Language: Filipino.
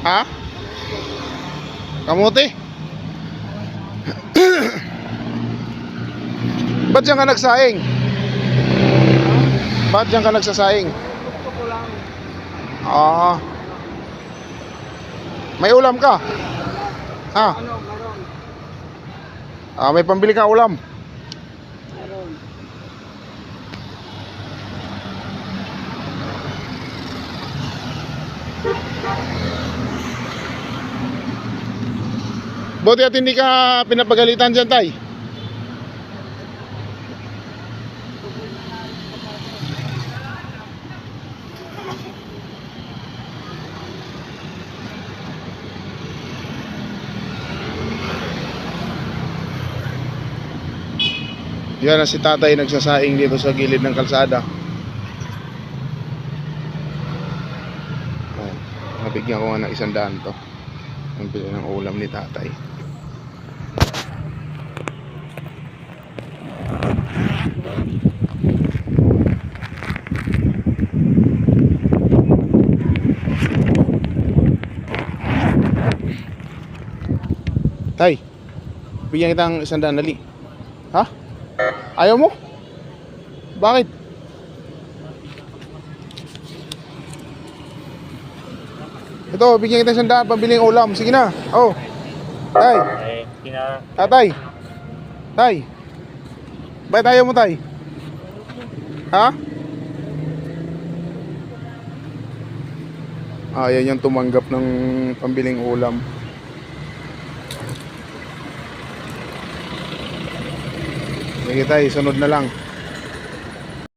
Ha? Kamuti? Ba't diyan ka nagsaing? Ba't diyan ka nagsasaing? Ah. May ulam ka? Ha? Ah, may pambili ka ulam? Buti at hindi ka pinapagalitan dyan, tay. Yan na si tatay nagsasaing dito sa gilid ng kalsada. Oh, nabigyan ko nga ng 100 to. Ang bili ng ulam ni tatay. Tay, bigyan kitang 100, dali. Ha? Ayaw mo? Bakit? Ito, bigyan kita 100 pambiling ulam. Sige na. Oh. Tay. Tatay. Tay. Bakit ayaw mo, tay? Ha? Yan yung tumanggap ng pambiling ulam. Sige tay, sunod na lang.